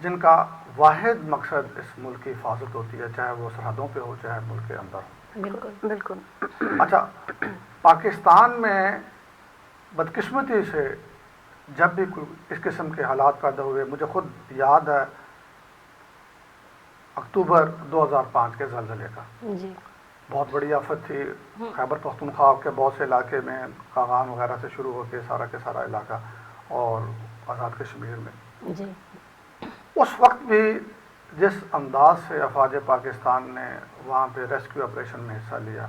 جن کا واحد مقصد اس ملک کی حفاظت ہوتی ہے، چاہے وہ سرحدوں پہ ہو چاہے ملک کے اندر ہو۔ بالکل بالکل اچھا، پاکستان میں بدقسمتی سے جب بھی کوئی اس قسم کے حالات پیدا ہوئے، مجھے خود یاد ہے اکتوبر 2005 کے زلزلے کا، جی بہت بڑی آفت تھی۔ خیبر پختونخوا کے بہت سے علاقے میں، کاغان وغیرہ سے شروع ہو کے سارا علاقہ، اور آزاد کشمیر میں جی اس وقت بھی جس انداز سے افواج پاکستان نے وہاں پہ ریسکیو آپریشن میں حصہ لیا،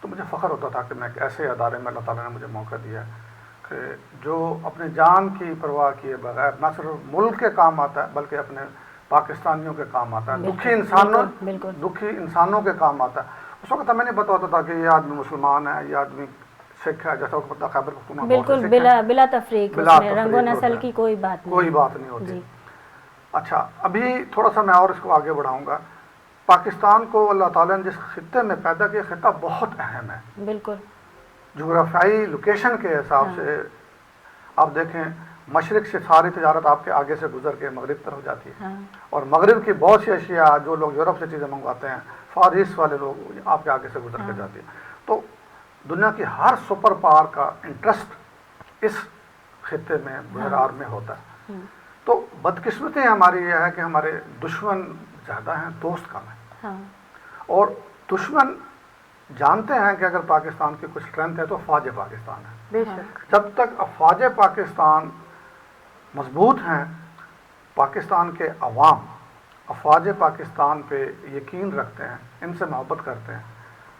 تو مجھے فخر ہوتا تھا کہ میں ایک ایسے ادارے میں اللہ تعالیٰ نے مجھے موقع دیا کہ جو اپنے جان کی پرواہ کیے بغیر نہ صرف ملک کے کام آتا ہے بلکہ اپنے پاکستانیوں کے کام آتا ہے، دکھی انسانوں کے کام آتا ہے۔ اس وقت ہمیں نہیں پتا ہوتا تھا کہ یہ آدمی مسلمان ہے، یہ آدمی سکھ ہے، جیسا کہ پتا خیبر پختونخوا بالکل بلا تفریق، اس میں رنگ و نسل کی کوئی بات نہیں ہوتی۔ اچھا، ابھی تھوڑا سا میں اور اس کو آگے بڑھاؤں گا۔ پاکستان کو اللہ تعالیٰ نے جس خطے میں پیدا کیا، خطہ بہت اہم ہے، بالکل جغرافیائی لوکیشن کے حساب سے۔ آپ دیکھیں، مشرق سے ساری تجارت آپ کے آگے سے گزر کے مغرب طرف جاتی ہے، اور مغرب کی بہت سی اشیاء جو لوگ یورپ سے چیزیں منگواتے ہیں، فار ایسٹ والے لوگ آپ کے آگے سے گزر کے جاتی ہے۔ تو دنیا کی ہر سپر پاور کا انٹرسٹ اس خطے میں بحرار میں ہوتا ہے۔ تو بدقسمتی ہماری یہ ہے کہ ہمارے دشمن زیادہ ہیں، دوست کم ہیں، اور دشمن جانتے ہیں کہ اگر پاکستان کی کچھ اسٹرینتھ ہے تو افواج پاکستان ہے۔ بے شک جب تک افواج پاکستان مضبوط ہیں، پاکستان کے عوام افواج پاکستان پہ یقین رکھتے ہیں، ان سے محبت کرتے ہیں،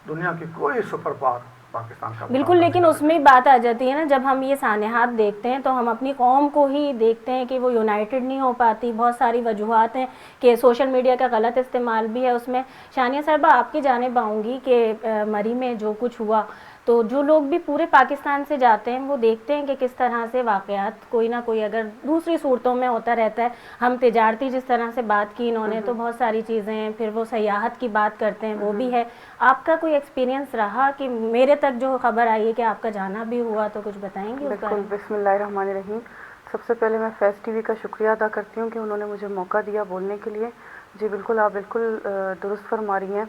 دنیا کی کوئی سپر پاور پاکستان کا بالکل۔ لیکن اس میں بات آ جاتی ہے نا، جب ہم یہ سانحات دیکھتے ہیں تو ہم اپنی قوم کو ہی دیکھتے ہیں کہ وہ یونائٹڈ نہیں ہو پاتی۔ بہت ساری وجوہات ہیں کہ سوشل میڈیا کا غلط استعمال بھی ہے اس میں۔ شانیہ صاحبہ، آپ کی جانب آؤں گی کہ مری میں جو کچھ ہوا، تو جو لوگ بھی پورے پاکستان سے جاتے ہیں وہ دیکھتے ہیں کہ کس طرح سے واقعات کوئی نہ کوئی اگر دوسری صورتوں میں ہوتا رہتا ہے۔ ہم تجارتی جس طرح سے بات کی انہوں نے، تو بہت ساری چیزیں ہیں، پھر وہ سیاحت کی بات کرتے ہیں، وہ بھی ہے۔ آپ کا کوئی ایکسپیرینس رہا کہ میرے تک جو خبر آئی ہے کہ آپ کا جانا بھی ہوا، تو کچھ بتائیں گے اس بارے بالکل۔ میں؟ بسم اللہ الرحمن الرحیم۔ سب سے پہلے میں فیض ٹی وی کا شکریہ ادا کرتی ہوں کہ انہوں نے مجھے موقع دیا بولنے کے لیے۔ جی بالکل، آپ بالکل درست فرما رہی ہیں۔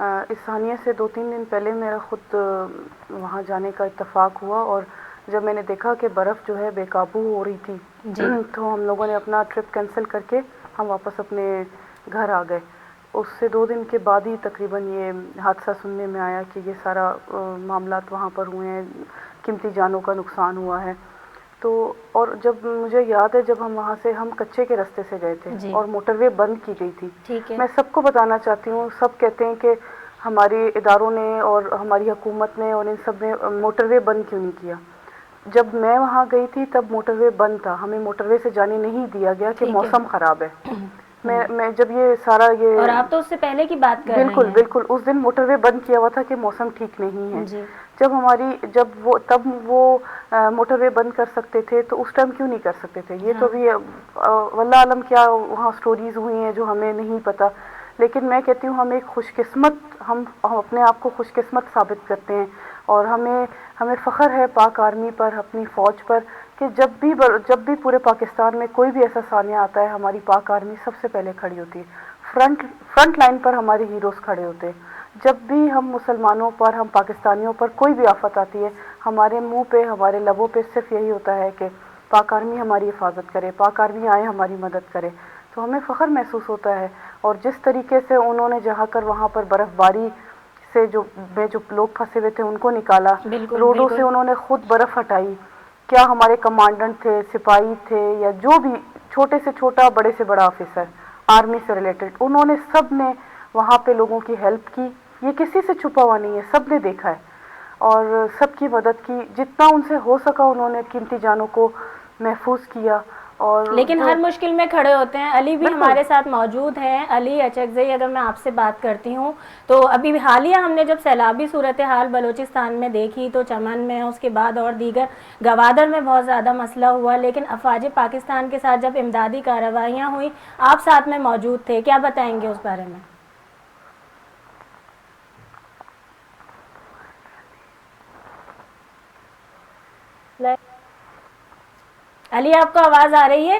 اس ثانیہ سے 2-3 دن پہلے میرا خود وہاں جانے کا اتفاق ہوا، اور جب میں نے دیکھا کہ برف جو ہے بے قابو ہو رہی تھی، تو ہم لوگوں نے اپنا ٹرپ کینسل کر کے ہم واپس اپنے گھر آ گئے۔ اس سے 2 دن کے بعد ہی تقریباً یہ حادثہ سننے میں آیا کہ یہ سارا معاملات وہاں پر ہوئے ہیں، قیمتی جانوں کا نقصان ہوا ہے۔ تو اور جب مجھے یاد ہے، جب ہم وہاں سے ہم کچے کے رستے سے گئے تھے اور موٹر وے بند کی گئی تھی۔ میں سب کو بتانا چاہتی ہوں، سب کہتے ہیں کہ ہمارے اداروں نے اور ہماری حکومت نے اور ان سب نے موٹر وے بند کیوں نہیں کیا۔ جب میں وہاں گئی تھی تب موٹر وے بند تھا، ہمیں موٹر وے سے جانے نہیں دیا گیا کہ موسم خراب ہے۔ میں جب یہ سارا یہ، اور آپ تو اس سے پہلے کی بات کر رہے ہیں۔ بالکل اس دن موٹر وے بند کیا ہوا تھا کہ موسم ٹھیک نہیں ہے۔ تب وہ موٹر وے بند کر سکتے تھے تو اس ٹائم کیوں نہیں کر سکتے تھے؟ یہ تو بھی واللہ عالم کیا وہاں سٹوریز ہوئی ہیں جو ہمیں نہیں پتہ۔ لیکن میں کہتی ہوں ہم ایک خوش قسمت، ہم اپنے آپ کو خوش قسمت ثابت کرتے ہیں، اور ہمیں فخر ہے پاک آرمی پر، اپنی فوج پر، کہ جب بھی پورے پاکستان میں کوئی بھی ایسا سانیہ آتا ہے، ہماری پاک آرمی سب سے پہلے کھڑی ہوتی ہے، فرنٹ لائن پر ہمارے ہیروز کھڑے ہوتے ہیں۔ جب بھی ہم مسلمانوں پر، ہم پاکستانیوں پر کوئی بھی آفت آتی ہے، ہمارے منہ پہ، ہمارے لبوں پہ صرف یہی ہوتا ہے کہ پاک آرمی ہماری حفاظت کرے، پاک آرمی آئے ہماری مدد کرے۔ تو ہمیں فخر محسوس ہوتا ہے۔ اور جس طریقے سے انہوں نے جہاں کر وہاں پر برف باری سے جو لوگ پھنسے ہوئے تھے ان کو نکالا، روڈوں سے انہوں نے خود برف ہٹائی، کیا ہمارے کمانڈنٹ تھے، سپاہی تھے، یا جو بھی چھوٹے سے چھوٹا بڑے سے بڑا آفیسر آرمی سے ریلیٹڈ، انہوں نے سب نے وہاں پہ لوگوں کی ہیلپ کی۔ یہ کسی سے چھپا ہوا نہیں ہے، سب نے دیکھا ہے اور سب کی مدد کی، جتنا ان سے ہو سکا انہوں نے قیمتی جانوں کو محفوظ کیا۔ اور لیکن ہر مشکل میں کھڑے ہوتے ہیں۔ علی بھی ہمارے ساتھ موجود ہیں۔ علی اچکزئی، اگر میں آپ سے بات کرتی ہوں تو ابھی حالیہ ہم نے جب سیلابی صورتحال بلوچستان میں دیکھی تو چمن میں، اس کے بعد اور دیگر گوادر میں بہت زیادہ مسئلہ ہوا، لیکن افواج پاکستان کے ساتھ جب امدادی کارروائیاں ہوئیں، آپ ساتھ میں موجود تھے، کیا بتائیں گے اس بارے میں؟ علی، آپ کو آواز آ رہی ہے؟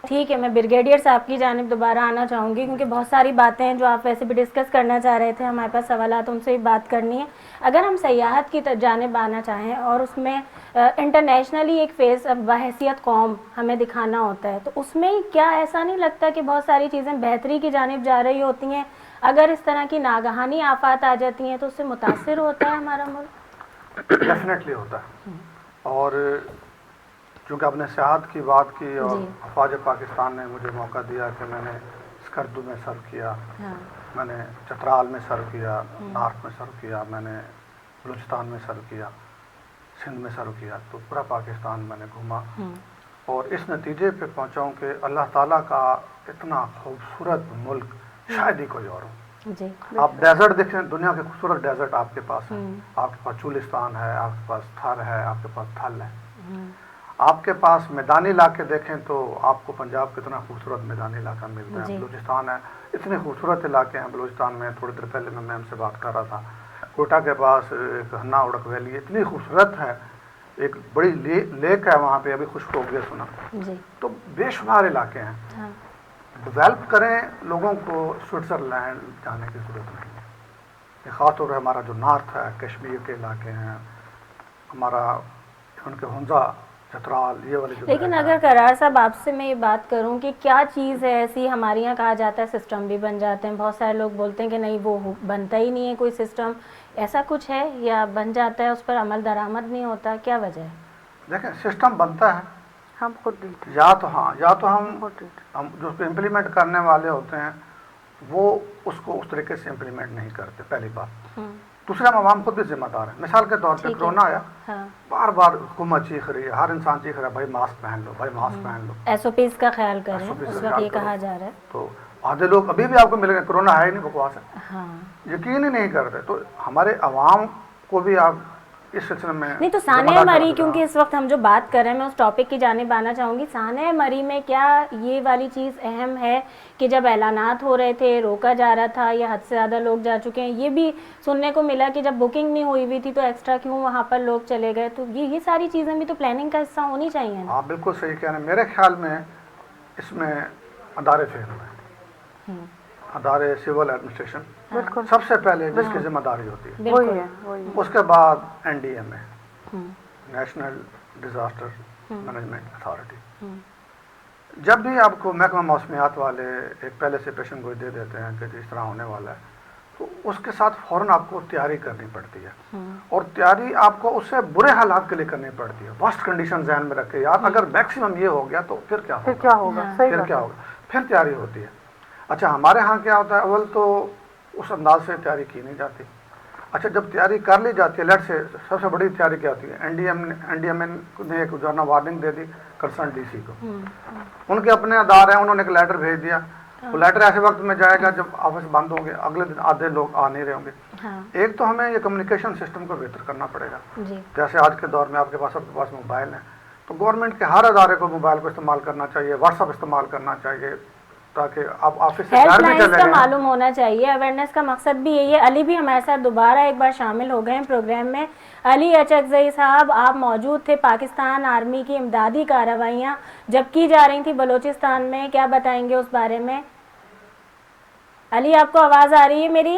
ٹھیک ہے، میں بریگیڈیئر صاحب کی جانب دوبارہ آنا چاہوں گی کیونکہ بہت ساری باتیں ہیں جو آپ ویسے بھی ڈسکس کرنا چاہ رہے تھے، ہمارے پاس سوالات ان سے بھی بات کرنی ہے. اگر ہم سیاحت کی جانب آنا چاہیں اور اس میں انٹرنیشنلی ایک فیس بحیثیت قوم ہمیں دکھانا ہوتا ہے، تو اس میں کیا ایسا نہیں لگتا کہ بہت ساری چیزیں بہتری کی جانب جا رہی ہوتی ہیں؟ اگر اس طرح کی ناگہانی آفات آ جاتی ہیں تو اس سے متاثر ہوتا ہے ہمارا ملک؟ ڈیفینیٹلی ہوتا ہے. اور چونکہ آپ نے سیاحت کی بات کی اور افواج پاکستان نے مجھے موقع دیا کہ میں نے اسکردو میں سرو کیا، میں نے چترال میں سرو کیا، نارتھ میں سرو کیا، میں نے بلوچستان میں سرو کیا، سندھ میں سرو کیا، تو پورا پاکستان میں نے گھوما اور اس نتیجے پہ پہنچا ہوں کہ اللہ تعالیٰ کا اتنا خوبصورت ملک شاید ہی کوئی اور ہو. آپ ڈیزرٹ دیکھیں، دنیا کے خوبصورت ڈیزرٹ آپ کے پاس ہیں. آپ کے پاس چولستان ہے، آپ کے پاس تھر ہے، آپ کے پاس تھل ہے. آپ کے پاس میدانی علاقے دیکھیں تو آپ کو پنجاب کتنا خوبصورت میدانی علاقہ ملتا ہے. بلوچستان ہے، اتنے خوبصورت علاقے ہیں بلوچستان میں. تھوڑی دیر پہلے میں میم سے بات کر رہا تھا، کوئٹہ کے پاس ایک ہنا اڑک ویلی اتنی خوبصورت ہے، ایک بڑی لیک ہے وہاں پہ، ابھی خشک ہو گیا سنا. تو بے شمار علاقے ہیں. ڈیولپ کریں لوگوں کو. سوئٹزرلینڈ جانے کی ضرورت نہیں ہے. خاص طور پہ ہمارا جو نارتھ ہے، کشمیر کے علاقے ہیں، ہمارا ان کے ہنزا، چترال، یہ والی جگہ. لیکن اگر قرار صاحب آپ سے میں یہ بات کروں کہ کیا چیز ہے ایسی، ہمارے یہاں کہا جاتا ہے سسٹم بھی بن جاتے ہیں، بہت سارے لوگ بولتے ہیں کہ نہیں وہ بنتا ہی نہیں ہے کوئی سسٹم، ایسا کچھ ہے یا بن جاتا ہے اس پر عمل درآمد نہیں ہوتا، کیا وجہ ہے؟ دیکھیں سسٹم بنتا ہے، ہم خود یا تو ہم جو اس کو امپلیمنٹ کرنے والے ہوتے ہیں وہ اس کو اس طریقے سے امپلیمنٹ نہیں کرتے، پہلی بات. دوسرے ہم عوام خود بھی ذمہ دار ہیں. مثال کے طور پہ کرونا آیا، بار بار حکومت چیخ رہی ہے، ہر انسان چیخ رہا ہے بھائی ماسک پہن لو، بھائی ماسک پہن لو، SOPs کا خیال کریں، اس وقت یہ کہا جا رہا ہے. تو آدھے لوگ ابھی بھی آپ کو ملیں گے کرونا ہے ہی نہیں، بکواس ہے، یقین ہی نہیں کرتے. تو ہمارے عوام کو بھی آپ اس سلسلے میں نہیں تو سانحہ مری، کیونکہ اس وقت ہم جو بات کر رہے ہیں میں اس ٹاپک کی جانب آنا چاہوں گی. سانحہ مری میں کیا یہ والی چیز اہم ہے کہ جب اعلانات ہو رہے تھے روکا جا رہا تھا یا حد سے زیادہ لوگ جا چکے ہیں، یہ بھی سننے کو ملا کہ جب بکنگ نہیں ہوئی ہوئی تھی تو ایکسٹرا کیوں وہاں پر لوگ چلے گئے، تو یہ ساری چیزیں بھی تو پلاننگ کا حصہ ہونی چاہیے. آپ بالکل صحیح کہہ رہے ہیں. میرے خیال میں اس میں ادارے فیل ہوئے ہیں. ادارے سول ایڈمنسٹریشن سب سے پہلے جس کی ذمہ داری ہوتی ہے، اس کے بعد NDMA، national disaster management authority. جب بھی آپ کو محکمہ موسمیات والے ایک پہلے سے پیشن گوئی دے دیتے ہیں کہ اس طرح ہونے والا ہے، تو اس کے ساتھ فوراً آپ کو تیاری کرنی پڑتی ہے. اور تیاری آپ کو اس سے برے حالات کے لیے کرنی پڑتی ہے. ورسٹ کنڈیشن ذہن میں رکھے یار، اگر میکسیمم یہ ہو گیا تو پھر کیا ہوگا، پھر تیاری ہوتی ہے. اچھا ہمارے ہاں کیا ہوتا ہے، اول تو اس انداز سے تیاری کی نہیں جاتی. اچھا جب تیاری کر لی جاتی ہے، لیٹ سے سب سے بڑی تیاری کیا ہوتی ہے، NDMA نے ایک جو ہے نا warning they the concern DC کو. ان کے اپنے ادارے ہیں، انہوں نے ایک لیٹر بھیج دیا. وہ لیٹر ایسے وقت میں جائے گا جب آفس بند ہوں گے، اگلے دن آدھے لوگ آ نہیں رہے ہوں گے. ایک تو ہمیں یہ کمیونیکیشن سسٹم کو بہتر کرنا پڑے گا. جیسے آج کے دور میں آپ کے پاس سب کے پاس موبائل ہیں، تو گورنمنٹ کے ہر ادارے کو موبائل کو استعمال کرنا چاہیے، واٹس ایپ استعمال کرنا چاہیے، تاکہ آپ آفس سے ہیلپ لائنز کا معلوم ہونا چاہیے. اویئرنیس کا مقصد بھی یہی ہے. علی بھی ہمارے ساتھ دوبارہ ایک بار شامل ہو گئے ہیں پروگرام میں. علی اچکزئی صاحب، آپ موجود تھے. پاکستان آرمی کی امدادی کارروائیاں جب کی جا رہی تھیں بلوچستان میں، کیا بتائیں گے اس بارے میں؟ علی آپ کو آواز آ رہی ہے میری؟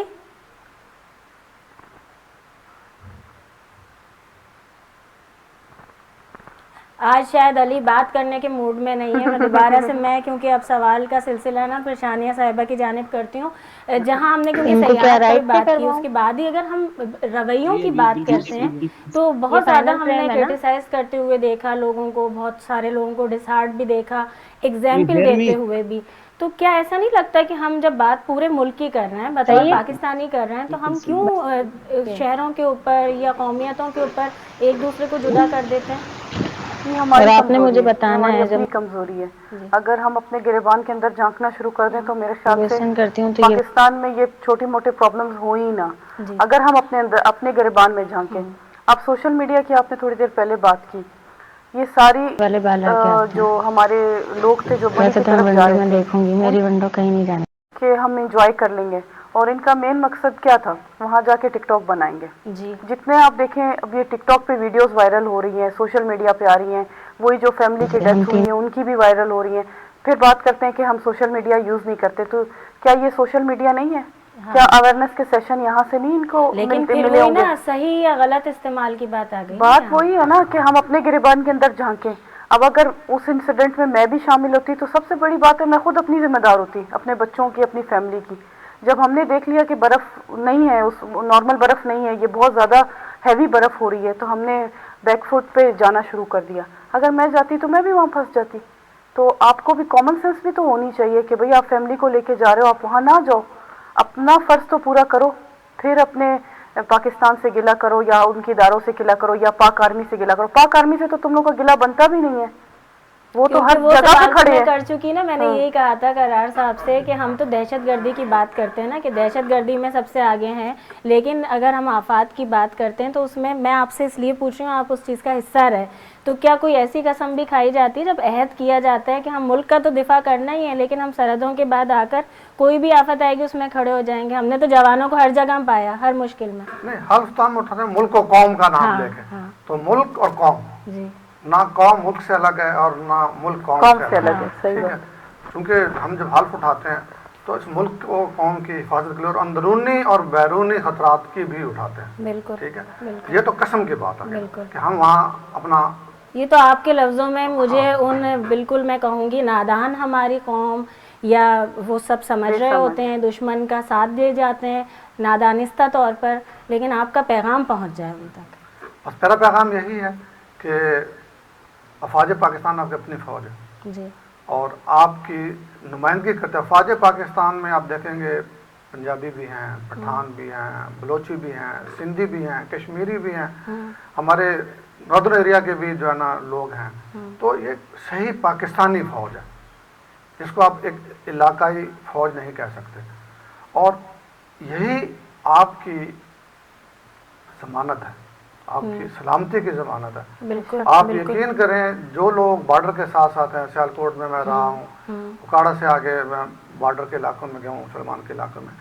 آج شاید علی بات کرنے کے موڈ میں نہیں ہے. میں دوبارہ سے کیونکہ اب سوال کا سلسلہ نا پھر شانیہ صاحبہ کی جانب کرتی ہوں. جہاں ہم نے کیونکہ سیاحت کی بات کی، اس کے بعد ہی اگر ہم رویوں کی بات کرتے ہیں تو بہت زیادہ ہم نے کرٹیسائز کرتے ہوئے دیکھا لوگوں کو، بہت سارے لوگوں کو ڈسہارٹ بھی دیکھا، ایگزامپل دیتے ہوئے بھی. تو کیا ایسا نہیں لگتا کہ ہم جب بات پورے ملک کی کر رہے ہیں، بتائیے پاکستانی کر رہے ہیں، تو ہم کیوں شہروں کے اوپر یا قومیتوں کے اوپر ایک دوسرے کو جدا کر دیتے ہیں؟ یہ ہماری کمزوری ہے، ہماری اپنی کمزوری ہے. اگر ہم اپنے گریبان کے اندر جھانکنا شروع کر دیں تو میرے خیال سے پاکستان میں یہ چھوٹی موٹے پرابلمز ہو ہی نہ. اگر ہم اپنے گریبان میں جھانکیں. اب سوشل میڈیا کی آپ نے تھوڑی دیر پہلے بات کی، یہ ساری جو ہمارے لوگ تھے جو بڑی کی طرف جا رہے تھے کہ ہم انجوائے کر لیں گے، اور ان کا مین مقصد کیا تھا، وہاں جا کے ٹک ٹاک بنائیں گے. جتنے آپ دیکھیں اب یہ ٹک ٹاک پہ ویڈیوز وائرل ہو رہی ہیں، سوشل میڈیا پہ آ رہی ہیں، وہی جو فیملی کی ڈیتھ ہوئی ہیں ان کی بھی وائرل ہو رہی ہیں. پھر بات کرتے ہیں کہ ہم سوشل میڈیا یوز نہیں کرتے، تو کیا یہ سوشل میڈیا نہیں ہے؟ کیا اویئرنیس کے سیشن یہاں سے نہیں ان کو لیکن پھر ملے وہی ہوں گے؟ نا صحیح یا غلط استعمال کی بات آ گئی. بات وہی ہے نا کہ ہم اپنے گریبان کے اندر جھانکیں. اب اگر اس انسیڈنٹ میں بھی شامل ہوتی تو سب سے بڑی بات ہے میں خود اپنی ذمہ دار ہوتی، اپنے بچوں کی، اپنی فیملی کی. جب ہم نے دیکھ لیا کہ برف نہیں ہے، اس نارمل برف نہیں ہے، یہ بہت زیادہ ہیوی برف ہو رہی ہے، تو ہم نے بیک فوٹ پہ جانا شروع کر دیا. اگر میں جاتی تو میں بھی وہاں پھنس جاتی. تو آپ کو بھی کامن سینس بھی تو ہونی چاہیے کہ بھئی آپ فیملی کو لے کے جا رہے ہو، آپ وہاں نہ جاؤ. اپنا فرض تو پورا کرو، پھر اپنے پاکستان سے گلہ کرو یا ان کے اداروں سے گلہ کرو یا پاک آرمی سے گلہ کرو. پاک آرمی سے تو تم لوگ کا گلہ بنتا بھی نہیں ہے، وہ تو ہر وہ جگہ پہ سوال کھڑے میں ہیں. کر چکی نا. میں نے یہی کہا تھا قرار صاحب سے کہ ہم تو دہشت گردی کی بات کرتے ہیں نا، کہ دہشت گردی میں سب سے آگے ہیں، لیکن اگر ہم آفات کی بات کرتے ہیں تو اس میں آپ سے اس لیے پوچھ رہی ہوں، آپ اس چیز کا حصہ رہے، تو کیا کوئی ایسی قسم بھی کھائی جاتی ہے جب عہد کیا جاتا ہے کہ ہم ملک کا تو دفاع کرنا ہی ہے، لیکن ہم سرحدوں کے بعد آ کر کوئی بھی آفت آئے گی اس میں کھڑے ہو جائیں گے؟ ہم نے تو جوانوں کو ہر جگہ پایا، ہر مشکل میں. نہیں، ہر ہندوستان میں اٹھاتے ہیں ملک و قوم کا نام لے کے، تو ملک اور قوم، جی نہ قوم ملک سے الگ ہے اور نہ ملک قوم سے الگ ہے. ٹھیک ہے، کیونکہ ہم جب حلف اٹھاتے ہیں تو اس ملک و قوم کی حفاظت کے لیے اور اندرونی اور بیرونی خطرات کی بھی اٹھاتے ہیں. بالکل. ٹھیک ہے، یہ تو قسم کی بات ہے بالکل. کہ ہم وہاں اپنا، یہ تو آپ کے لفظوں میں مجھے ان بالکل میں کہوں گی نادان ہماری قوم، یا وہ سب سمجھ رہے ہوتے ہیں، دشمن کا ساتھ دے جاتے ہیں نادانستہ طور پر، لیکن آپ کا پیغام پہنچ جائے ان تک. بس میرا پیغام یہی ہے کہ افواج پاکستان آپ کی اپنی فوج ہے جی. اور آپ کی نمائندگی کرتے ہیں. افواج پاکستان میں آپ دیکھیں گے پنجابی بھی ہیں، پٹھان بھی ہیں، بلوچی بھی ہیں، سندھی بھی ہیں، کشمیری بھی ہیں، ہمارے ناردرن ایریا کے بھی جو ہے نا لوگ ہیں. تو یہ صحیح پاکستانی فوج ہے، جس کو آپ ایک علاقائی فوج نہیں کہہ سکتے. اور یہی آپ کی ضمانت ہے، آپ کی سلامتی کی ضمانت ہے. بالکل. آپ یقین کریں جو لوگ بارڈر کے ساتھ ساتھ ہیں، سیالکوٹ میں رہا ہوں، اکاڑا سے آگے میں بارڈر کے علاقوں میں گیا ہوں، مسلمان کے علاقوں میں،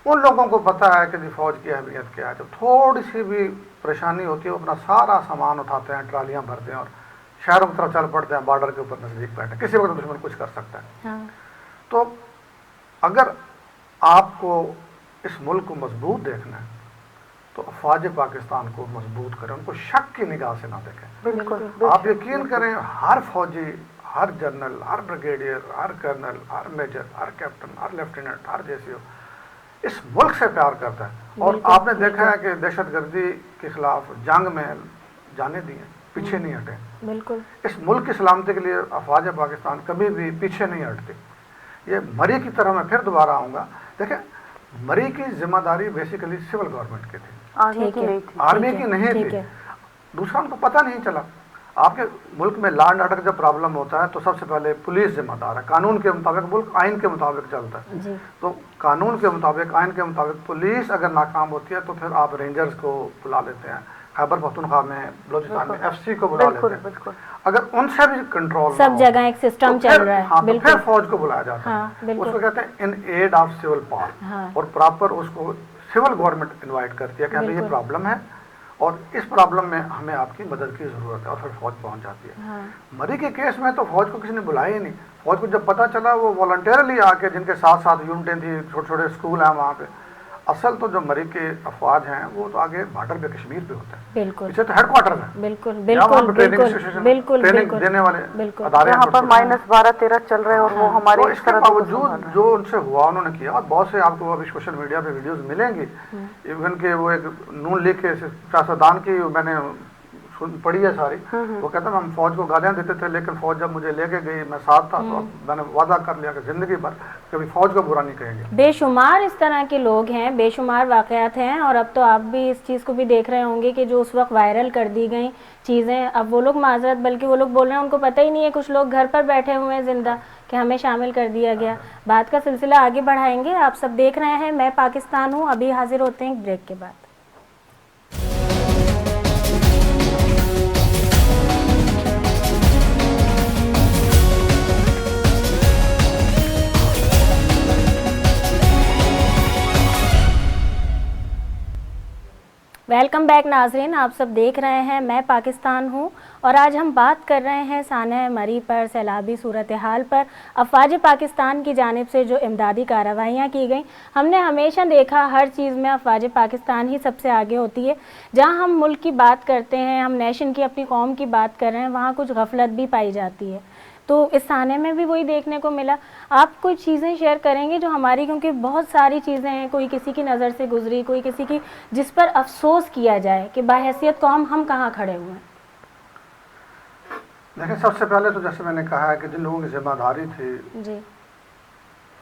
ان لوگوں کو پتہ ہے کہ فوج کی اہمیت کیا ہے. جب تھوڑی سی بھی پریشانی ہوتی ہے وہ اپنا سارا سامان اٹھاتے ہیں، ٹرالیاں بھرتے ہیں اور شہروں کی طرف چل پڑتے ہیں، بارڈر کے اوپر نزدیک بیٹھے. کسی وقت دشمن کچھ کر سکتا ہے. تو اگر آپ کو اس ملک کو مضبوط دیکھنا ہے تو افواج پاکستان کو مضبوط کریں، ان کو شک کی نگاہ سے نہ دیکھیں. بالکل. آپ یقین کریں ہر فوجی، ہر جنرل، ہر بریگیڈیئر، ہر کرنل، ہر میجر، ہر کیپٹن، ہر لیفٹیننٹ، ہر جے سی او اس ملک سے پیار کرتا ہے. اور آپ نے دیکھا ہے کہ دہشت گردی کے خلاف جنگ میں جانے دی ہیں، پیچھے نہیں ہٹے. بالکل. اس ملک کی سلامتی کے لیے افواج پاکستان کبھی بھی پیچھے نہیں ہٹتی. یہ مری کی طرح میں پھر دوبارہ آؤں گا. دیکھیں، مری کی ذمہ داری بیسیکلی سول گورنمنٹ کی تھی، آرمی کی نہیں تھی. دوسرا ان کو پتہ نہیں چلا. آپ کے ملک میں لا اینڈ آرڈر جب پرابلم ہوتا ہے تو سب سے پہلے پولیس ذمہ دار ہے. قانون کے مطابق ملک آئین کے مطابق چلتا ہے. تو قانون کے مطابق، آئین کے مطابق پولیس اگر ناکام ہوتی ہے تو پھر آپ رینجرز کو بلا لیتے ہیں. خیبر پختونخوا میں، بلوچستان میں ایف سی کو بلا لیتے ہیں. اگر ان سے بھی کنٹرول سب جگہ ایک سسٹم چل رہا ہے. ہاں، تو پھر فوج کو بلایا جاتا ہے. اس کو کہتے ہیں ان ایڈ آف سول پاور، اور پراپر اس کو سول گورنمنٹ انوائٹ کرتی ہے کہ ہمیں یہ پرابلم ہے اور اس پرابلم میں ہمیں آپ کی مدد کی ضرورت ہے، اور پھر فوج پہنچ جاتی ہے. مری کے کیس میں تو فوج کو کسی نے بلایا ہی نہیں. فوج کو جب پتہ چلا وہ والنٹیرلی آ کے، جن کے ساتھ ساتھ یونٹیں تھی، چھوٹے چھوٹے اسکول ہیں وہاں پہ. اصل تو جو مری کے افواج ہیں وہ تو آگے بارڈر پہ کشمیر پہ ہوتے ہیں. بالکل. اسے تو ہیڈ کوارٹر ہے. بالکل بالکل بالکل ٹریننگ دینے والے ادارے یہاں پر -12-13 چل رہے ہیں اور وہ ہمارے اس کے باوجود جو ان سے ہوا انہوں نے کیا. اور بہت سے آپ کو ابھی سوشل میڈیا پہ ویڈیوز ملیں گی، ایون کہ وہ ایک نون لیگ کے سیاستدان کی میں نے پڑھی ہے ساری. وہ کہتا ہے ہم فوج کو گالیاں دیتے تھے، لیکن فوج جب مجھے لے کے گئی میں ساتھ تھا تو میں نے وعدہ کر لیا کہ زندگی بھر کبھی فوج کو برا نہیں کہیں گے. بے شمار اس طرح کے لوگ ہیں، بے شمار واقعات ہیں. اور اب تو آپ بھی اس چیز کو بھی دیکھ رہے ہوں گے کہ جو اس وقت وائرل کر دی گئیں چیزیں، اب وہ لوگ معذرت، بلکہ وہ لوگ بول رہے ہیں ان کو پتہ ہی نہیں ہے، کچھ لوگ گھر پر بیٹھے ہوئے ہیں زندہ، کہ ہمیں شامل کر دیا گیا. بات کا سلسلہ آگے بڑھائیں گے. آپ سب دیکھ رہے ہیں میں پاکستان ہوں. ابھی حاضر ہوتے ہیں بریک کے بعد. ویلکم بیک ناظرین، آپ سب دیکھ رہے ہیں میں پاکستان ہوں. اور آج ہم بات کر رہے ہیں سانحہ مری پر، سیلابی صورتحال پر افواج پاکستان کی جانب سے جو امدادی کارروائیاں کی گئیں. ہم نے ہمیشہ دیکھا ہر چیز میں افواج پاکستان ہی سب سے آگے ہوتی ہے. جہاں ہم ملک کی بات کرتے ہیں، ہم نیشن کی، اپنی قوم کی بات کر رہے ہیں، وہاں کچھ غفلت بھی پائی جاتی ہے. تو اس سانحے میں بھی وہی دیکھنے کو ملا. آپ کوئی چیزیں شیئر کریں گے جو ہماری، کیونکہ بہت ساری چیزیں ہیں، کوئی کسی کی نظر سے گزری، کوئی کسی کی، جس پر افسوس کیا جائے کہ بحیثیت قوم ہم کہاں کھڑے ہوئے ہیں؟ دیکھیں، سب سے پہلے تو جیسے میں نے کہا ہے کہ جن لوگوں کی ذمہ داری تھی جی.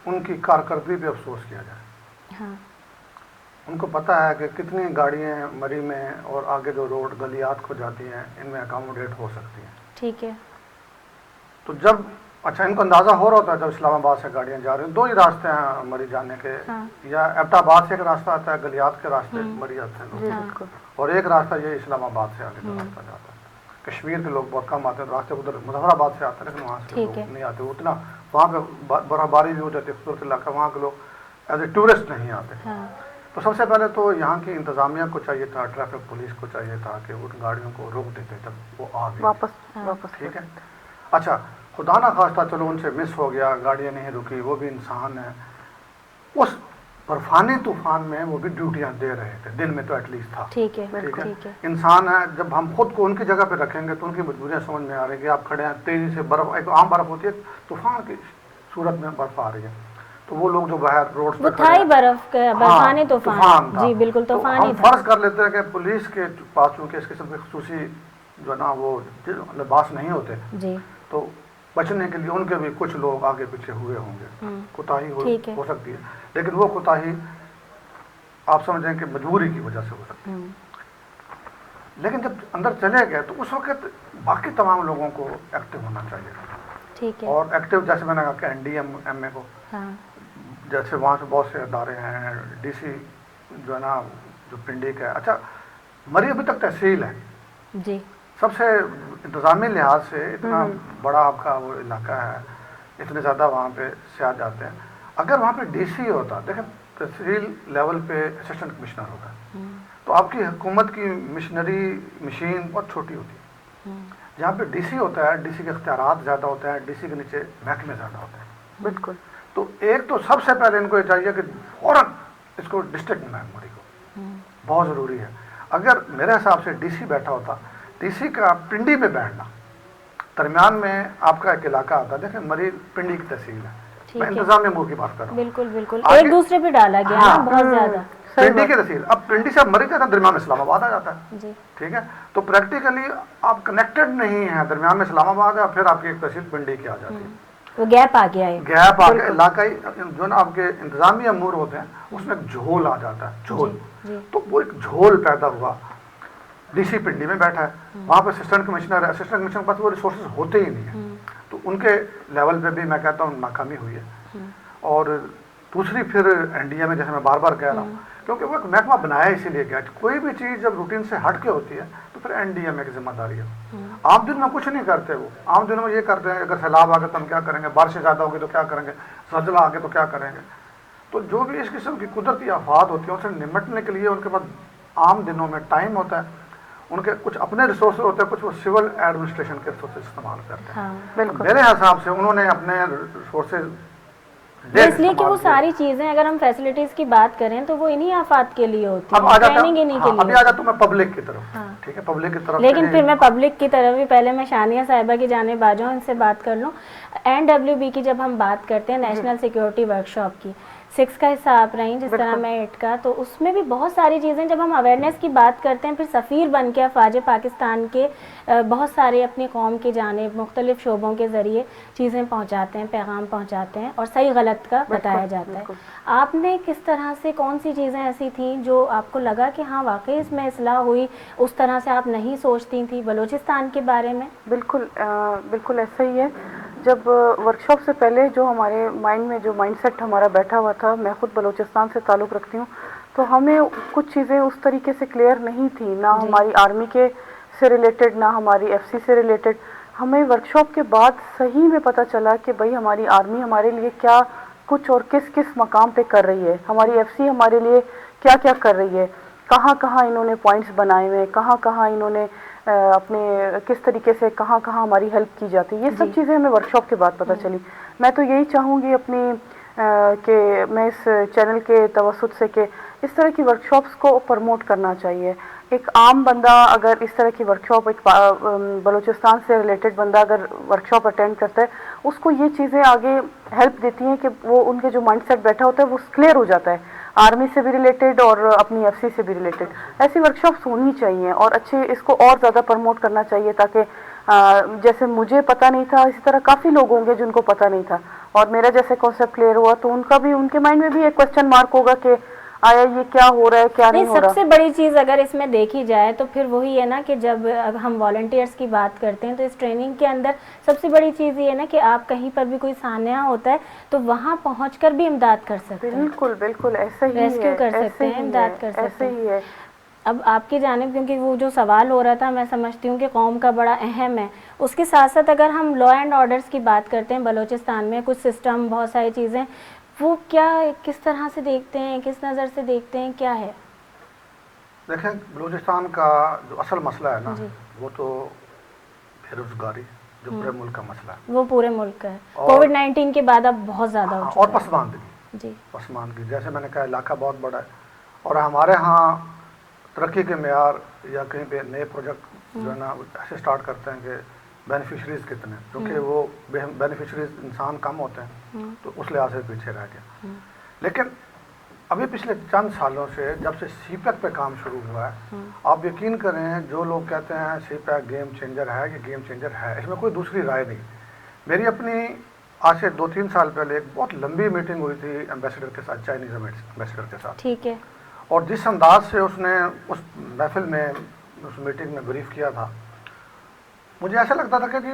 ان کی کارکردگی پہ افسوس کیا جائے. ہاں. ان کو پتہ ہے کہ کتنی گاڑیاں مری میں اور آگے جو روڈ گلیات کو جاتی ہیں ان میں اکاموڈیٹ ہو سکتی ہیں. ٹھیک ہے. تو جب اچھا ان کو اندازہ ہو رہا ہوتا ہے جب اسلام آباد سے گاڑیاں جا رہی ہیں، دو ہی راستے ہیں مری جانے کے، ہاں. یا ایبٹ آباد سے ایک راستہ آتا ہے، گلیات کے راستے مری آتے ہیں جی لوگ، بالکل. اور ایک راستہ یہ اسلام آباد سے آگے کا راستہ جاتا ہے. کشمیر کے لوگ بہت کم آتے ہیں، راستے ادھر مظفر آباد سے آتے ہیں، لیکن وہاں سے ٹھیک لوگ ہے. نہیں آتے. اتنا وہاں پہ برف باری بھی ہو جاتی ہے، خوبصورت علاقہ، وہاں کے لوگ ایز اے ٹورسٹ نہیں آتے. ہاں. تو سب سے پہلے تو یہاں کی انتظامیہ کو چاہیے تھا، ٹریفک پولیس کو چاہیے تھا کہ ان گاڑیوں کو روک دیتے جب وہ آ گئی. واپس ٹھیک ہے. اچھا، خدا نہ خواستہ چلو ان سے مس ہو گیا، گاڑیاں نہیں رکی، وہ بھی انسان ہیں. اس برفانی طوفان میں وہ بھی ڈیوٹیاں دے رہے تھے، دن میں تو ایٹ لیسٹ تھا. ٹھیک ہے. ٹھیک ہے. ٹھیک ہے. انسان ہے، جب ہم خود کو ان کی جگہ پہ رکھیں گے تو ان کی مجبوریاں سمجھ میں آ رہی ہیں کہ آپ کھڑے ہیں، تیزی سے برف، ایک عام برف ہوتی ہے، طوفان کی صورت میں برف آ رہی ہے، تو وہ لوگ جو باہر روڈ وہ پہ تھا ہی برف کا، برفانی طوفان. تھا. جی بالکل تو طوفان ہی ہم تھا. فرض کر لیتے ہیں کہ پولیس کے پاس چونکہ اس قسم کے خصوصی جو ہے نا وہ لباس نہیں ہوتے، جی. تو بچنے کے لیے ان کے بھی کچھ لوگ آگے پیچھے ہوئے ہوں گے، کوتاہی ہو سکتی ہے، لیکن وہ کوتاہی آپ سمجھیں کہ مجبوری کی وجہ سے ہو سکتی ہے. لیکن جب اندر چلے گئے تو اس وقت باقی تمام لوگوں کو ایکٹیو ہونا چاہیے تھا. ٹھیک ہے. اور ایکٹیو جیسے میں نے کہا کہ این ڈی ایم اے کو، ہاں. جیسے وہاں سے بہت سے ادارے ہیں، ڈی سی جو ہے نا جو پنڈی کا ہے. اچھا، مری ابھی تک تحصیل ہے. جی. سب سے انتظامی لحاظ سے اتنا بڑا آپ کا وہ علاقہ ہے، اتنے زیادہ وہاں پہ سیاح جاتے ہیں. اگر وہاں پہ ڈی سی ہوتا، دیکھیں تحصیل لیول پہ اسسٹنٹ کمشنر ہوتا ہے، تو آپ کی حکومت کی مشنری مشین بہت چھوٹی ہوتی ہے. جہاں پہ ڈی سی ہوتا ہے، ڈی سی کے اختیارات زیادہ ہوتے ہیں، ڈی سی کے نیچے محکمے زیادہ ہوتے ہیں. بالکل. تو ایک تو سب سے پہلے ان کو یہ چاہیے کہ فوراً اس کو ڈسٹرکٹ مری کو بہت ضروری ہے. اگر میرے حساب سے ڈی سی بیٹھا ہوتا، ڈی سی کا پنڈی میں بیٹھنا، درمیان میں آپ کا ایک علاقہ آتا ہے، دیکھیں مری پنڈی کی تحصیل ہے، میں انتظامی امور کی بات کر رہا ہوں. بالکل بالکل ایک دوسرے پہ ڈالا گیا نا بہت زیادہ. پنڈی کی تحصیل، اب پنڈی سے مری کا درمیان میں اسلام آباد آ جاتا ہے. جی. ٹھیک ہے. تو پریکٹیکلی آپ کنیکٹڈ نہیں ہیں، درمیان میں اسلام آباد ہے، پھر آپ کی ایک تحصیل پنڈی کی آ جاتی ہے. وہ گیپ آ گیا ہے، گیپ آ کے علاقائی جو نا آپ کے انتظامی امور ہوتے ہیں اس میں ایک جھول آ جاتا ہے، جھول. تو وہ ایک جھول پیدا ہوا. ڈی سی پنڈی میں بیٹھا ہے، وہاں پہ اسسٹنٹ کمشنر ہے، اسسٹنٹ کمشنر کے پاس وہ ریسورسز ہوتے ہی نہیں ہیں. تو ان کے لیول پہ بھی میں کہتا ہوں ناکامی ہوئی ہے. اور دوسری پھر این ڈی اے میں، جیسے میں بار بار کہہ رہا ہوں، کیونکہ وہ ایک محکمہ بنایا اسی لیے گیا، کوئی بھی چیز جب روٹین سے ہٹ کے ہوتی ہے تو پھر این ڈی اے میں کی ذمہ داری ہے. عام دن میں کچھ نہیں کرتے، وہ عام دنوں میں یہ کرتے ہیں اگر سیلاب آ گئے تو ہم کیا کریں گے، بارشیں زیادہ ہوگی تو کیا کریں گے، زلزلہ آ گئے تو کیا کریں گے. تو جو بھی اس قسم کی قدرتی آفات ہوتی ہیں ان سے نمٹنے کے لیے ان کے پاس عام دنوں میں ٹائم ہوتا ہے. ان کے کچھ اپنے ریسورسز ہوتے ہیں، کچھ وہ سول ایڈمنسٹریشن کے ریسورسز استعمال کرتے ہیں. میرے حساب سے انہوں نے اپنے ریسورسز اس لیے کہ وہ ساری چیزیں اگر ہم فیسلٹیز کی بات کریں تو وہ انہی آفات کے لیے ہوتی ہیں، ٹریننگ انہی کے لیے. ابھی آ جاتا ہوں میں پبلک کی طرف. ٹھیک ہے، پبلک کی طرف. لیکن پھر میں پبلک کی طرف بھی پہلے میں شانیہ صاحبہ کی جانب آ جاؤں، ان سے بات کر لوں. NWB کی جب ہم بات کرتے ہیں نیشنل سیکیورٹی ورکشاپ کی، 6 کا حصہ آپ رہیں جس طرح میں 8 کا، تو اس میں بھی بہت ساری چیزیں جب ہم اویئرنیس کی بات کرتے ہیں، پھر سفیر بن کے افواج پاکستان کے بہت سارے اپنی قوم کی جانب مختلف شعبوں کے ذریعے چیزیں پہنچاتے ہیں، پیغام پہنچاتے ہیں اور صحیح غلط کا بتایا جاتا ہے. آپ نے کس طرح سے کون سی چیزیں ایسی تھیں جو آپ کو لگا کہ ہاں واقعی اس میں اصلاح ہوئی، اس طرح سے آپ نہیں سوچتی تھیں بلوچستان کے بارے میں؟ بالکل بالکل ایسا ہی ہے. جب ورکشاپ سے پہلے جو ہمارے مائنڈ میں جو مائنڈ سیٹ ہمارا بیٹھا ہوا تھا، میں خود بلوچستان سے تعلق رکھتی ہوں، تو ہمیں کچھ چیزیں اس طریقے سے کلیئر نہیں تھیں، نہ ہماری آرمی کے سے ریلیٹڈ، نہ ہماری ایف سی سے ریلیٹڈ. ہمیں ورکشاپ کے بعد صحیح میں پتہ چلا کہ بھئی ہماری آرمی ہمارے لیے کیا کچھ اور کس کس مقام پہ کر رہی ہے، ہماری ایف سی ہمارے لیے کیا کیا کر رہی ہے، کہاں کہاں انہوں نے پوائنٹس بنائے ہوئے ہیں، کہاں کہاں انہوں نے اپنے کس طریقے سے کہاں کہاں ہماری ہیلپ کی جاتی ہے، یہ سب چیزیں ہمیں ورکشاپ کے بعد پتہ چلی. میں تو یہی چاہوں گی اپنی کہ میں اس چینل کے توسط سے کہ اس طرح کی ورکشاپس کو پروموٹ کرنا چاہیے. ایک عام بندہ اگر اس طرح کی ورکشاپ، ایک بلوچستان سے ریلیٹڈ بندہ اگر ورکشاپ اٹینڈ کرتا ہے، اس کو یہ چیزیں آگے ہیلپ دیتی ہیں کہ وہ ان کے جو مائنڈ سیٹ بیٹھا ہوتا ہے وہ کلیئر ہو جاتا ہے، آرمی سے بھی ریلیٹڈ اور اپنی ایف سی سے بھی ریلیٹڈ. ایسی ورکشاپس ہونی چاہیے اور اچھے اس کو اور زیادہ پروموٹ کرنا چاہیے تاکہ جیسے مجھے پتہ نہیں تھا اسی طرح کافی لوگ ہوں گے جن کو پتہ نہیں تھا اور میرا جیسے کانسیپٹ کلیئر ہوا تو ان کا بھی، ان کے مائنڈ میں بھی ایک کوسچن مارک ہوگا کہ آیا یہ کیا ہو رہا ہے کیا نہیں ہو سب رہا. سے بڑی چیز اگر اس میں دیکھی جائے تو پھر وہی ہے نا کہ جب ہم والنٹیئرس کی بات کرتے ہیں تو اس ٹریننگ کے اندر سب سے بڑی چیز یہ ہے نا کہ آپ کہیں پر بھی کوئی سانحہ ہوتا ہے تو وہاں پہنچ کر بھی امداد کر سکتے ہیں. بالکل بالکل ایسا ہی ہے، ریسکیو کر ایسے سکتے ہیں، ہی ہے، امداد کر سکتے ایسے ہیں. ہی ہے. اب آپ کی جانب کیونکہ وہ جو سوال ہو رہا تھا میں سمجھتی ہوں کہ قوم کا بڑا اہم ہے، اس کے ساتھ ساتھ اگر ہم لا اینڈ آرڈرس کی بات کرتے ہیں بلوچستان میں کچھ سسٹم بہت ساری چیزیں وہ کیا کس طرح سے دیکھتے ہیں، کس نظر سے دیکھتے ہیں، کیا ہے؟ دیکھیں بلوچستان کا جو اصل مسئلہ ہے نا جی. وہ تو بے روزگاری جو پورے ملک کا مسئلہ ہے، وہ پورے ملک کا ہے. اور کووڈ-19 کے بعد اب بہت زیادہ ہو اور چکا ہے. پسماندگی، جی. پسماندگی جیسے میں نے کہا علاقہ بہت بڑا ہے اور ہمارے ہاں ترقی کے معیار یا کہیں پہ نئے پروجیکٹ جو ہے نا ایسے اسٹارٹ کرتے ہیں کہ بینیفیشریز کتنے، کیونکہ وہ بینیفیشریز انسان کم ہوتے ہیں تو اس لحاظ سے پیچھے رہ گیا. لیکن ابھی پچھلے چند سالوں سے جب سے سی پیک پہ کام شروع ہوا ہے، آپ یقین کریں جو لوگ کہتے ہیں سی پیک گیم چینجر ہے، یہ گیم چینجر ہے، اس میں کوئی دوسری رائے نہیں. میری اپنی آج سے 2-3 سال پہلے ایک بہت لمبی میٹنگ ہوئی تھی ایمبیسڈر کے ساتھ، چائنیز ایمبیسڈر کے ساتھ. ٹھیک ہے. اور جس انداز سے اس نے اس محفل میں اس میٹنگ میں بریف کیا تھا، مجھے ایسا لگتا تھا کہ جی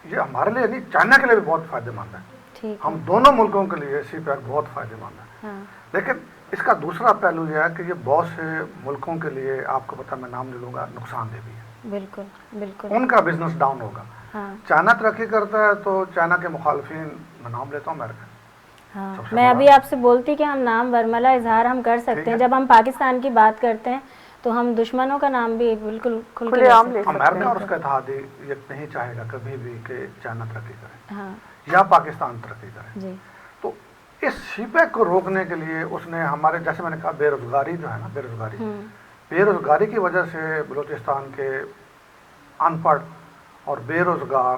یہ ہمارے لیے نہیں، چائنا کے لیے بھی بہت فائدہ مند ہے. ہم دونوں ملکوں کے لیے سی پیک بہت فائدہ مند ہے. لیکن اس کا دوسرا پہلو یہ ہے کہ یہ بہت سے ملکوں کے لیے، آپ کو پتہ میں نام لے لوں گا، نقصان دہ بھی ہے. بالکل بالکل. ان کا بزنس ڈاؤن ہوگا. چائنا ترقی کرتا ہے تو چائنا کے مخالفین، میں نام لیتا ہوں امریکہ. میں ابھی آپ سے بولتی کہ ہم نام برملا اظہار ہم کر سکتے ہیں، جب ہم پاکستان کی بات کرتے ہیں تو ہم دشمنوں کا نام بھی بالکل کھل کے عام لے سکتے ہیں. امریکہ اور اس کا اتحادی یہ نہیں چاہے گا کبھی بھی کہ چائنا ترقی کرے یا پاکستان ترقی کرے. تو اس سی پیک کو روکنے کے لیے اس نے ہمارے، جیسے میں نے کہا، بے روزگاری جو ہے نا، بے روزگاری کی وجہ سے بلوچستان کے ان پڑھ اور بے روزگار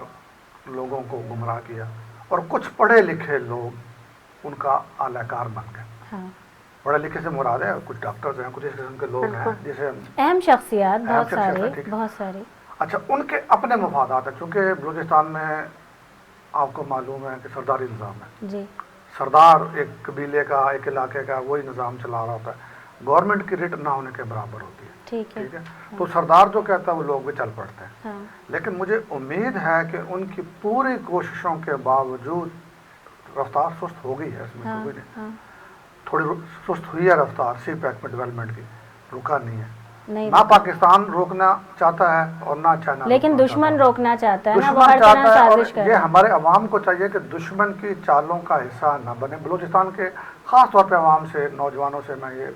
لوگوں کو گمراہ کیا اور کچھ پڑھے لکھے لوگ ان کا اعلی کار بن گئے. پڑھے لکھے سے مراد ہے کچھ ڈاکٹرز ہیں، کچھ اس قسم کے لوگ ہیں جیسے اہم شخصیات بہت ساری. اچھا، ان کے اپنے مفادات ہیں. چونکہ بلوچستان میں آپ کو معلوم ہے کہ سرداری نظام ہے. جی. سردار ایک قبیلے کا، ایک علاقے کا وہی نظام چلا رہا ہوتا ہے. گورنمنٹ کی ریٹ نہ ہونے کے برابر ہوتی ہے. ٹھیک ہے. تو سردار جو کہتا ہے وہ لوگ بھی چل پڑتے ہیں. لیکن مجھے امید ہے کہ ان کی پوری کوششوں کے باوجود رفتار سست ہو گئی ہے. اس میں کوئی نہیں، تھوڑی سست ہوئی ہے رفتار سی پیک میں ڈیولپمنٹ کی، رکا نہیں ہے. نہ پاکستان روکنا چاہتا ہے اور نہ چائنا، لیکن دشمن روکنا چاہتا ہے. دشمن چاہتا ہے اور یہ ہمارے عوام کو چاہیے کہ دشمن کی چالوں کا حصہ نہ بنے. بلوچستان کے خاص طور پہ عوام سے، نوجوانوں سے میں یہ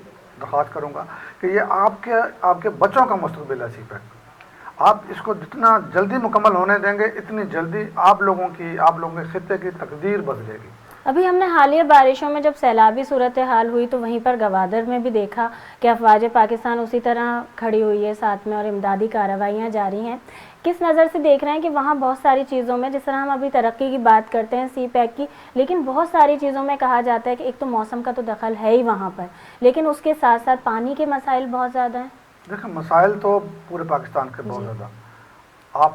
درخواست کروں گا کہ یہ آپ کے بچوں کا مستقبل ہے. سی پیک آپ اس کو جتنا جلدی مکمل ہونے دیں گے اتنی جلدی آپ لوگوں کے خطے کی تقدیر بدلے گی. ابھی ہم نے حالیہ بارشوں میں جب سیلابی صورتحال ہوئی تو وہیں پر گوادر میں بھی دیکھا کہ افواج پاکستان اسی طرح کھڑی ہوئی ہے ساتھ میں اور امدادی کارروائیاں جاری ہیں. کس نظر سے دیکھ رہے ہیں کہ وہاں بہت ساری چیزوں میں، جس طرح ہم ابھی ترقی کی بات کرتے ہیں سی پیک کی، لیکن بہت ساری چیزوں میں کہا جاتا ہے کہ ایک تو موسم کا تو دخل ہے ہی وہاں پر، لیکن اس کے ساتھ ساتھ پانی کے مسائل بہت زیادہ ہیں. دیکھیں مسائل تو پورے پاکستان کے بہت زیادہ. آپ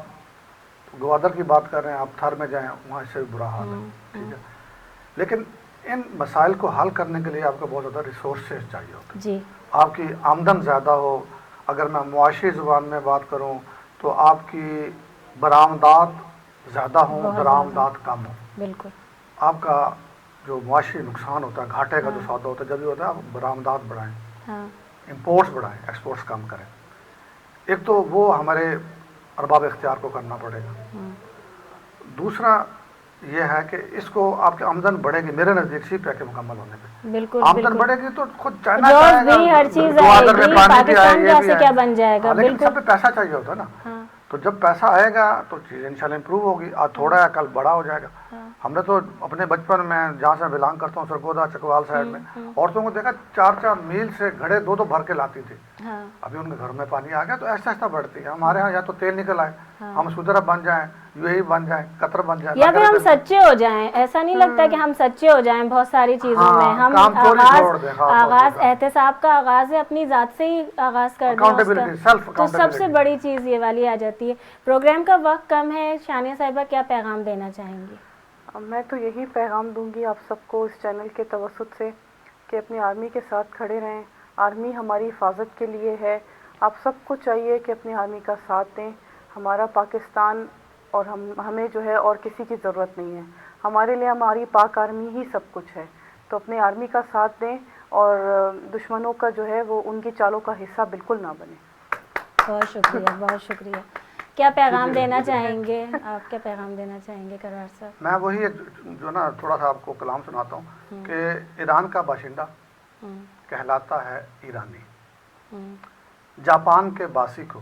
گوادر کی بات کر رہے ہیں، آپ تھر میں جائیں وہاں سے بھی برا حال ہے. ٹھیک ہے. لیکن ان مسائل کو حل کرنے کے لیے آپ کو بہت زیادہ ریسورسز چاہیے ہوتے ہیں. جی. آپ کی آمدن زیادہ ہو. اگر میں معاشی زبان میں بات کروں تو آپ کی برآمدات زیادہ ہوں، درآمدات کم ہوں. بالکل. آپ کا جو معاشی نقصان ہوتا ہے، گھاٹے کا جو سودا ہوتا ہے، جب بھی ہوتا ہے آپ برآمدات بڑھائیں، امپورٹس بڑھائیں، ایکسپورٹس کم کریں. ایک تو وہ ہمارے ارباب اختیار کو کرنا پڑے گا. دوسرا یہ ہے کہ اس کو آپ کی آمدن بڑھے گی میرے نزدیک سی پہ کے مکمل ہونے پہ. بالکل آمدن بڑھے گی تو خود چائنا جوز بھی ہر چیز آئے گی, پاکستان کیسے کیا بن جائے گا. لیکن بالکل سب پہ پیسہ چاہیے ہوتا ہے نا, تو جب پیسہ آئے گا تو چیزیں انشاءاللہ امپروو ہوگی. آج تھوڑا ہے کل بڑا ہو جائے گا. ہم نے تو اپنے بچپن میں جہاں سے بلانگ کرتا ہوں سرگودا چکوال سائڈ میں عورتوں کو دیکھا 4 میل سے گھڑے 2 بھر کے لاتی تھی. ابھی ان کے گھر میں پانی آ گیا تو ایسا ایسا بڑھتی ہے. ہمارے ہاں یا تو تیل نکل آئے, ہم سعودی عرب بن جائیں, UAE بن جائیں, قطر بن جائیں, یا پھر ہم سچے ہو جائیں. ایسا نہیں لگتا کہ ہم سچے ہو جائیں بہت ساری چیزوں میں. ہم آغاز احتساب کا آغاز ہے اپنی ذات سے ہی آغاز کر دیں اس کا, تو سب سے بڑی چیز یہ والی آ جاتی ہے. پروگرام کا وقت کم ہے, ثانیہ صاحبہ کیا پیغام دینا چاہیں گی؟ میں تو یہی پیغام دوں گی آپ سب کو اس چینل کے توسط سے کہ اپنی آرمی کے ساتھ کھڑے رہیں. آرمی ہماری حفاظت کے لیے ہے. آپ سب کو چاہیے کہ اپنی آرمی کا ساتھ دیں. ہمارا پاکستان اور ہمیں جو ہے اور کسی کی ضرورت نہیں ہے. ہمارے لیے ہماری پاک آرمی ہی سب کچھ ہے. تو اپنے آرمی کا ساتھ دیں اور دشمنوں کا جو ہے وہ ان کی چالوں کا حصہ بالکل نہ بنے. بہت شکریہ, بہت شکریہ. کیا پیغام دینا چاہیں گے آپ, کیا پیغام دینا چاہیں گے کرار صاحب؟ میں وہی جو نا تھوڑا سا آپ کو کلام سناتا ہوں کہ ایران کا باشندہ کہلاتا ہے ایرانی. جاپان کے باسی کو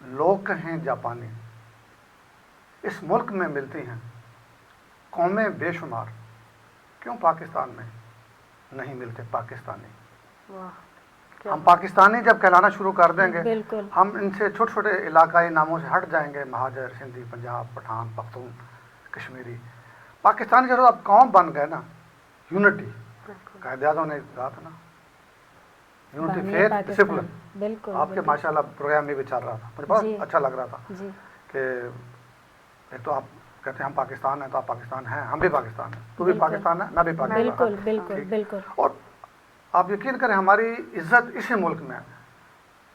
لوگ کہیں جاپانی. اس ملک میں ملتی ہیں قومیں بے شمار, کیوں پاکستان میں نہیں ملتے پاکستانی. ہم پاکستانی جب کہلانا شروع کر دیں گے, ہم ان سے چھوٹے چھوٹے علاقائی ناموں سے ہٹ جائیں گے. مہاجر, سندھی, پنجاب, پٹھان, پختون, کشمیری. پاکستانی جب آپ قوم بن گئے نا, یونٹی, قائد اعظم نے کہا تھا نا, یونٹی فیتھ ڈسپلن. آپ کے ماشاءاللہ پروگرام میں بھی چل رہا تھا, مجھے بہت اچھا لگ رہا تھا کہ ایک تو آپ کہتے ہیں ہم پاکستان ہیں تو آپ پاکستان ہیں, ہم بھی پاکستان ہیں, تو بھی پاکستان ہے, میں بھی پاکستان. بالکل بالکل بالکل. اور آپ یقین کریں ہماری عزت اسی ملک میں.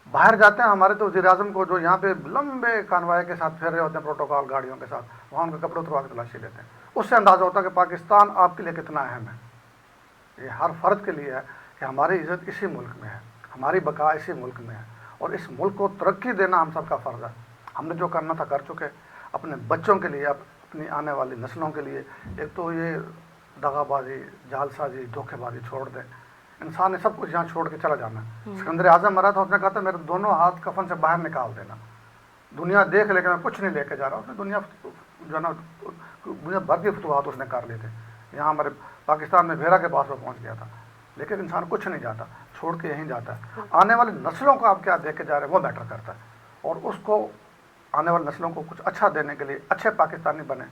باہر جاتے ہیں ہمارے تو وزیر اعظم کو جو یہاں پہ لمبے کانوائے کے ساتھ پھر رہے ہوتے ہیں پروٹوکول گاڑیوں کے ساتھ, وہاں ان کے کپڑے اتروا کے تلاشی لیتے ہیں. اس سے اندازہ ہوتا ہے کہ پاکستان آپ کے لیے کتنا اہم ہے. یہ ہر فرد کے لیے ہے کہ ہماری عزت اسی ملک میں ہے, ہماری بقا اسی ملک میں ہے, اور اس ملک کو ترقی دینا ہم سب کا فرض ہے. ہم نے جو کرنا تھا کر چکے. اپنے بچوں کے لیے, اپنی آنے والی نسلوں کے لیے ایک تو یہ دغا بازی, جال سازی, دھوکے بازی چھوڑ دیں. انسان نے سب کچھ یہاں چھوڑ کے چلا جانا ہے. سکندر اعظم مرا تھا, اس نے کہا تھا میرے دونوں ہاتھ کفن سے باہر نکال دینا, دنیا دیکھ لے کے میں کچھ نہیں لے کے جا رہا. اس نے دنیا جو ہے نا دنیا بھر کے فتوحات اس نے کر لی تھے. یہاں ہمارے پاکستان میں بھیرا کے پاس وہ پہنچ گیا تھا, لیکن انسان کچھ نہیں جاتا, چھوڑ کے یہیں جاتا ہے. آنے والی نسلوں کو آپ کیا دے کے جا رہے ہیں وہ میٹر کرتا ہے, اور اس کو آنے والی نسلوں کو کچھ اچھا دینے کے لیے اچھے پاکستانی بنے,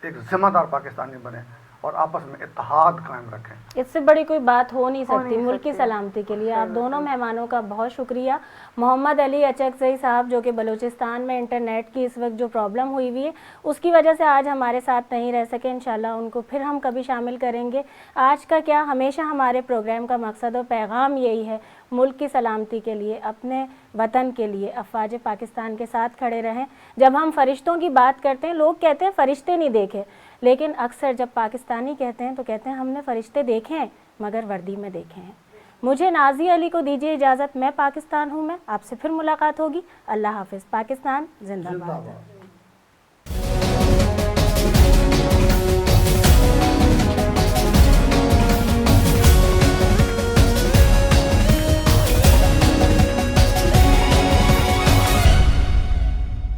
ایک ذمہ دار پاکستانی بنے, اور آپس میں اتحاد قائم رکھیں. اس سے بڑی کوئی بات ہو نہیں سکتی ملک کی سلامتی کے لیے. آپ دونوں مہمانوں کا بہت شکریہ. محمد علی اچکزئی صاحب جو کہ بلوچستان میں انٹرنیٹ کی اس وقت جو پرابلم ہوئی ہے اس کی وجہ سے آج ہمارے ساتھ نہیں رہ سکے. انشاءاللہ ان کو پھر ہم کبھی شامل کریں گے. آج کا کیا, ہمیشہ ہمارے پروگرام کا مقصد و پیغام یہی ہے, ملک کی سلامتی کے لیے, اپنے وطن کے لیے افواج پاکستان کے ساتھ کھڑے رہیں. جب ہم فرشتوں کی بات کرتے ہیں, لوگ کہتے ہیں فرشتے نہیں دیکھے, لیکن اکثر جب پاکستانی کہتے ہیں تو کہتے ہیں ہم نے فرشتے دیکھے ہیں مگر وردی میں دیکھے ہیں. مجھے نازیہ علی کو دیجیے اجازت. میں پاکستان ہوں, میں آپ سے پھر ملاقات ہوگی. اللہ حافظ. پاکستان زندہ باد.